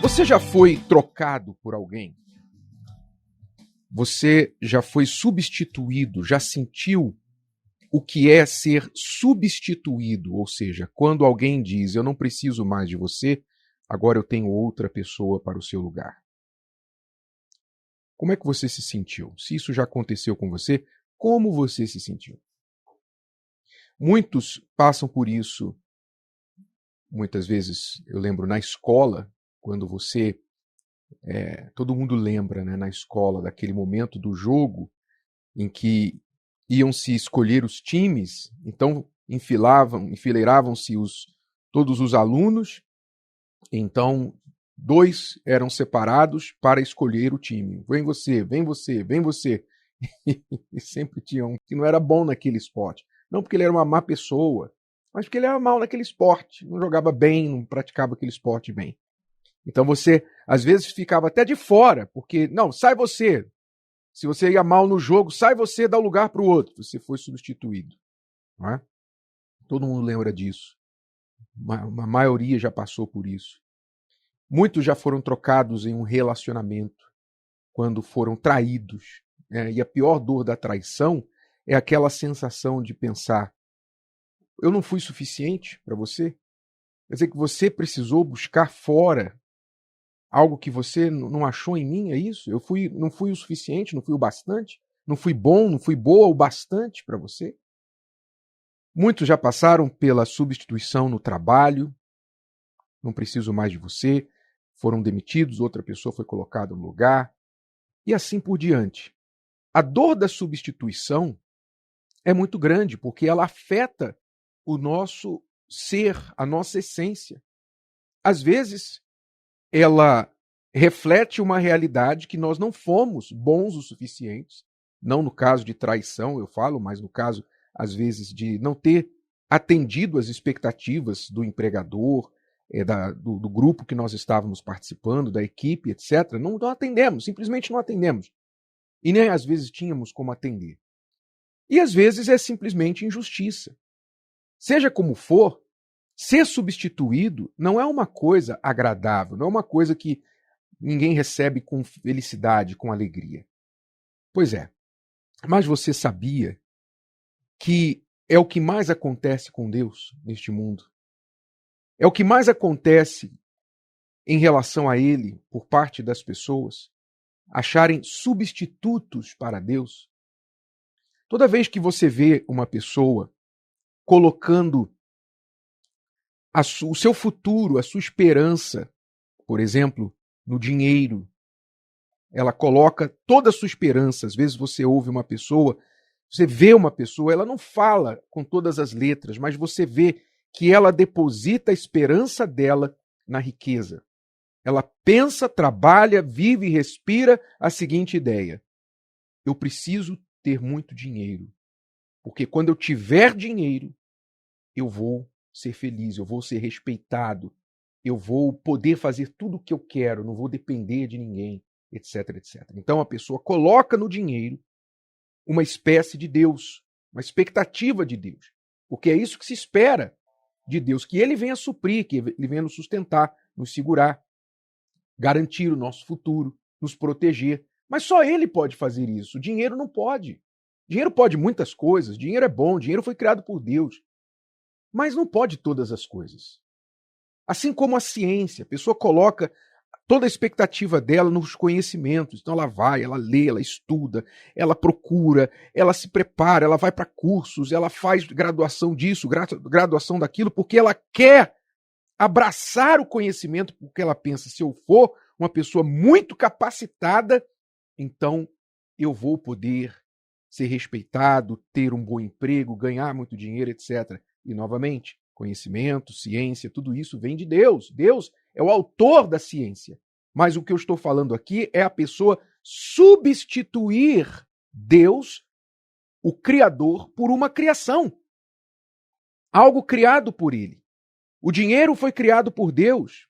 Você já foi trocado por alguém? Você já foi substituído? Já sentiu o que é ser substituído? Ou seja, quando alguém diz, eu não preciso mais de você, agora eu tenho outra pessoa para o seu lugar. Como é que você se sentiu? Se isso já aconteceu com você, como você se sentiu? Muitos passam por isso, muitas vezes, eu lembro na escola, quando você, todo mundo lembra, né, na escola, daquele momento do jogo em que iam se escolher os times, então enfileiravam-se todos os alunos, então 2 eram separados para escolher o time. Vem você, vem você, vem você. E sempre tinha um que não era bom naquele esporte. Não porque ele era uma má pessoa, mas porque ele era mal naquele esporte, não jogava bem, não praticava aquele esporte bem. Então você, às vezes, ficava até de fora, porque, não, sai você. Se você ia mal no jogo, sai você, dá o lugar para o outro. Você foi substituído. Não é? Todo mundo lembra disso. Uma maioria já passou por isso. Muitos já foram trocados em um relacionamento, quando foram traídos. E a pior dor da traição é aquela sensação de pensar, eu não fui suficiente para você? Quer dizer que você precisou buscar fora algo que você não achou em mim, é isso? Não fui o suficiente, não fui o bastante? Não fui bom, não fui boa o bastante para você? Muitos já passaram pela substituição no trabalho, não preciso mais de você, foram demitidos, outra pessoa foi colocada no lugar, e assim por diante. A dor da substituição é muito grande, porque ela afeta o nosso ser, a nossa essência. Às vezes, ela reflete uma realidade que nós não fomos bons o suficientes, não no caso de traição, eu falo, mas no caso, às vezes, de não ter atendido às expectativas do empregador, do grupo que nós estávamos participando, da equipe, etc. Não atendemos, simplesmente não atendemos. E nem às vezes tínhamos como atender. E às vezes é simplesmente injustiça. Seja como for, ser substituído não é uma coisa agradável, não é uma coisa que ninguém recebe com felicidade, com alegria. Pois é, mas você sabia que é o que mais acontece com Deus neste mundo? É o que mais acontece em relação a Ele por parte das pessoas? Acharem substitutos para Deus? Toda vez que você vê uma pessoa colocando o seu futuro, a sua esperança, por exemplo, no dinheiro, ela coloca toda a sua esperança. Às vezes você ouve uma pessoa, você vê uma pessoa, ela não fala com todas as letras, mas você vê que ela deposita a esperança dela na riqueza. Ela pensa, trabalha, vive e respira a seguinte ideia: eu preciso ter muito dinheiro, porque quando eu tiver dinheiro, eu vou ser feliz, eu vou ser respeitado, eu vou poder fazer tudo o que eu quero, não vou depender de ninguém, etc, etc. Então a pessoa coloca no dinheiro uma espécie de Deus, uma expectativa de Deus, porque é isso que se espera de Deus, que Ele venha suprir, que Ele venha nos sustentar, nos segurar, garantir o nosso futuro, nos proteger. Mas só Ele pode fazer isso, o dinheiro não pode. Dinheiro pode muitas coisas, dinheiro é bom, dinheiro foi criado por Deus, mas não pode todas as coisas. Assim como a ciência, a pessoa coloca toda a expectativa dela nos conhecimentos. Então ela vai, ela lê, ela estuda, ela procura, ela se prepara, ela vai para cursos, ela faz graduação disso, graduação daquilo, porque ela quer abraçar o conhecimento, porque ela pensa, se eu for uma pessoa muito capacitada, então eu vou poder ser respeitado, ter um bom emprego, ganhar muito dinheiro, etc. E, novamente, conhecimento, ciência, tudo isso vem de Deus. Deus é o autor da ciência. Mas o que eu estou falando aqui é a pessoa substituir Deus, o Criador, por uma criação. Algo criado por Ele. O dinheiro foi criado por Deus,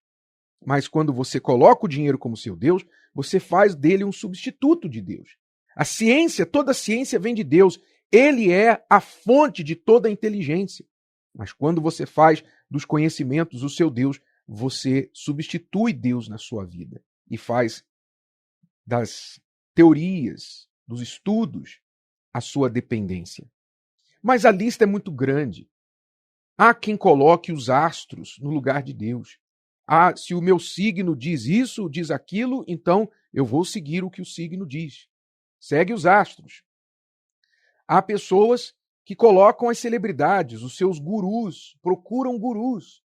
mas quando você coloca o dinheiro como seu Deus, você faz dele um substituto de Deus. A ciência, toda a ciência vem de Deus. Ele é a fonte de toda a inteligência. Mas quando você faz dos conhecimentos o seu Deus, você substitui Deus na sua vida e faz das teorias, dos estudos, a sua dependência. Mas a lista é muito grande. Há quem coloque os astros no lugar de Deus. Se o meu signo diz isso, diz aquilo, então eu vou seguir o que o signo diz. Segue os astros. Há pessoas que colocam as celebridades, os seus gurus, procuram gurus.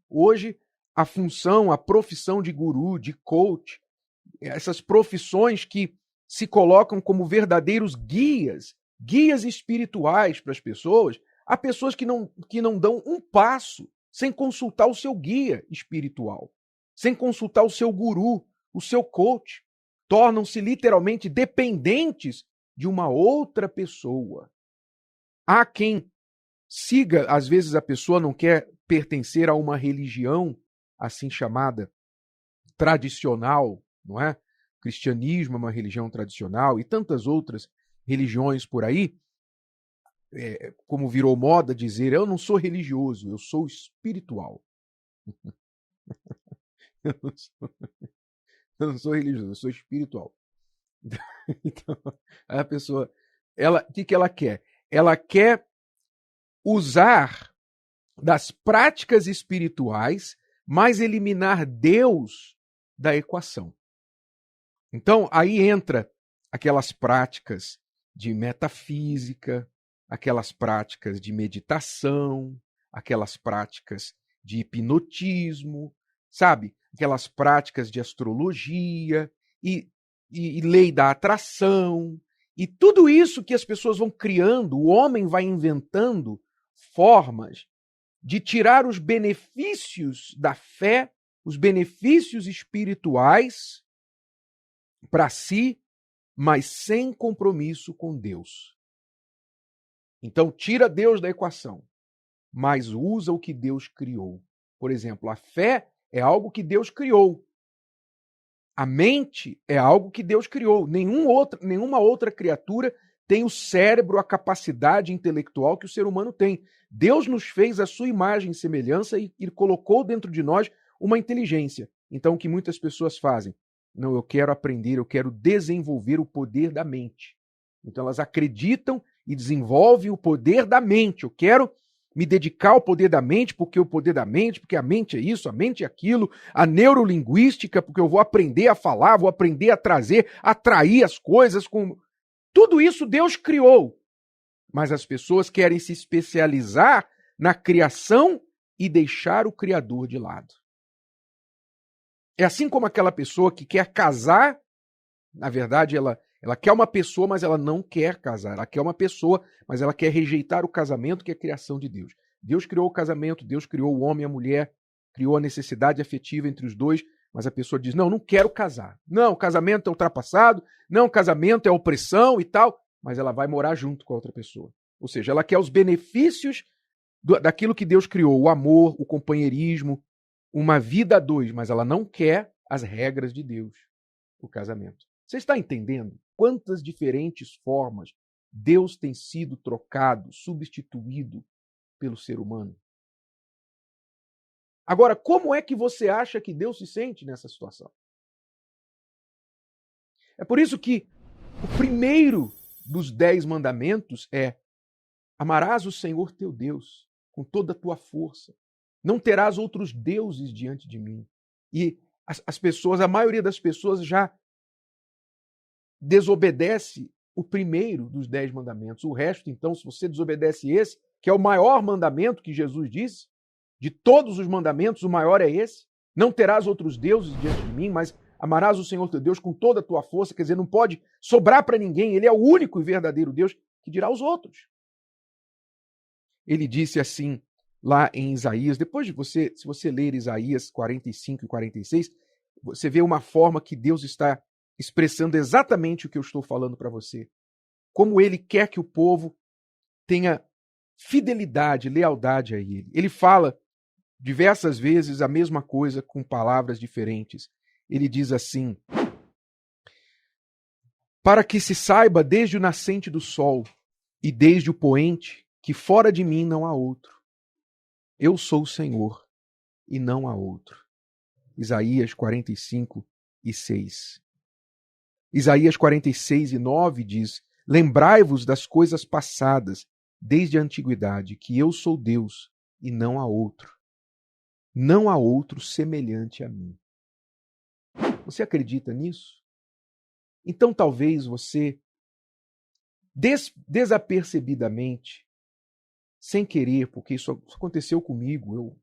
Hoje, a função, a profissão de guru, de coach, essas profissões que se colocam como verdadeiros guias espirituais para as pessoas, há pessoas que não dão um passo sem consultar o seu guia espiritual, sem consultar o seu guru, o seu coach. Tornam-se literalmente dependentes de uma outra pessoa. Há quem siga, às vezes a pessoa não quer pertencer a uma religião assim chamada tradicional, não é? O cristianismo é uma religião tradicional e tantas outras religiões por aí, como virou moda dizer, eu não sou religioso, eu sou espiritual. Eu não sou religioso, eu sou espiritual. Então, a pessoa, o que ela quer? Ela quer usar das práticas espirituais, mas eliminar Deus da equação. Então, aí entra aquelas práticas de metafísica, aquelas práticas de meditação, aquelas práticas de hipnotismo, sabe? Aquelas práticas de astrologia e lei da atração, e tudo isso que as pessoas vão criando, o homem vai inventando formas de tirar os benefícios da fé, os benefícios espirituais para si, mas sem compromisso com Deus. Então, tira Deus da equação, mas usa o que Deus criou. Por exemplo, a fé é algo que Deus criou. A mente é algo que Deus criou. Nenhuma outra criatura tem o cérebro, a capacidade intelectual que o ser humano tem. Deus nos fez a sua imagem e semelhança e colocou dentro de nós uma inteligência. Então, o que muitas pessoas fazem? Não, eu quero aprender, eu quero desenvolver o poder da mente. Então, elas acreditam e desenvolvem o poder da mente. Eu quero me dedicar ao poder da mente, porque o poder da mente, porque a mente é isso, a mente é aquilo, a neurolinguística, porque eu vou aprender a falar, vou aprender a trazer, atrair as coisas. Tudo isso Deus criou. Mas as pessoas querem se especializar na criação e deixar o Criador de lado. É assim como aquela pessoa que quer casar, na verdade ela quer uma pessoa, mas ela não quer casar. Ela quer uma pessoa, mas ela quer rejeitar o casamento, que é a criação de Deus. Deus criou o casamento, Deus criou o homem e a mulher, criou a necessidade afetiva entre os dois, mas a pessoa diz, não quero casar. Não, casamento é ultrapassado, não, casamento é opressão e tal, mas ela vai morar junto com a outra pessoa. Ou seja, ela quer os benefícios daquilo que Deus criou, o amor, o companheirismo, uma vida a dois, mas ela não quer as regras de Deus, o casamento. Você está entendendo quantas diferentes formas Deus tem sido trocado, substituído pelo ser humano? Agora, como é que você acha que Deus se sente nessa situação? É por isso que o primeiro dos 10 mandamentos é: amarás o Senhor teu Deus com toda a tua força. Não terás outros deuses diante de mim. E a maioria das pessoas já desobedece o primeiro dos 10 mandamentos. O resto, então, se você desobedece esse, que é o maior mandamento que Jesus disse, de todos os mandamentos, o maior é esse: não terás outros deuses diante de mim, mas amarás o Senhor teu Deus com toda a tua força. Quer dizer, não pode sobrar para ninguém. Ele é o único e verdadeiro Deus, que dirá aos outros. Ele disse assim lá em Isaías, depois se você ler Isaías 45 e 46, você vê uma forma que Deus está expressando exatamente o que eu estou falando para você. Como ele quer que o povo tenha fidelidade, lealdade a ele. Ele fala diversas vezes a mesma coisa com palavras diferentes. Ele diz assim: para que se saiba desde o nascente do sol e desde o poente que fora de mim não há outro. Eu sou o Senhor. e não há outro. Isaías 45:6. Isaías 46:9 diz: lembrai-vos das coisas passadas desde a antiguidade, que eu sou Deus e não há outro. Não há outro semelhante a mim. Você acredita nisso? Então talvez você, desapercebidamente, sem querer, porque isso aconteceu comigo,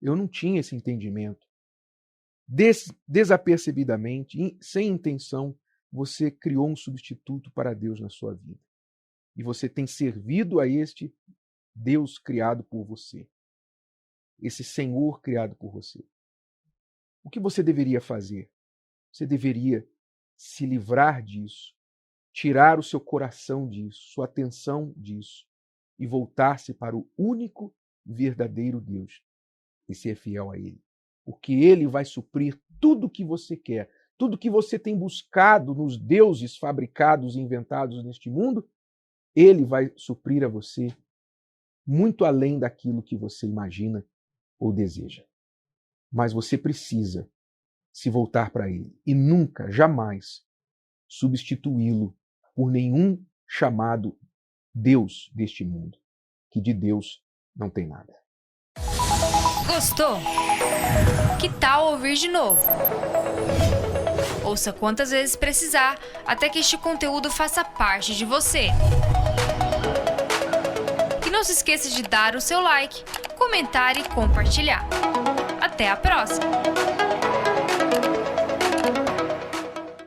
eu não tinha esse entendimento. Desapercebidamente, sem intenção, você criou um substituto para Deus na sua vida. E você tem servido a este Deus criado por você. Esse Senhor criado por você. O que você deveria fazer? Você deveria se livrar disso, tirar o seu coração disso, sua atenção disso, e voltar-se para o único verdadeiro Deus e ser fiel a Ele. Porque Ele vai suprir tudo o que você quer, tudo que você tem buscado nos deuses fabricados e inventados neste mundo, Ele vai suprir a você muito além daquilo que você imagina ou deseja. Mas você precisa se voltar para Ele e nunca, jamais substituí-lo por nenhum chamado Deus deste mundo, que de Deus não tem nada. Gostou? Que tal ouvir de novo? Ouça quantas vezes precisar, até que este conteúdo faça parte de você. E não se esqueça de dar o seu like, comentar e compartilhar. Até a próxima!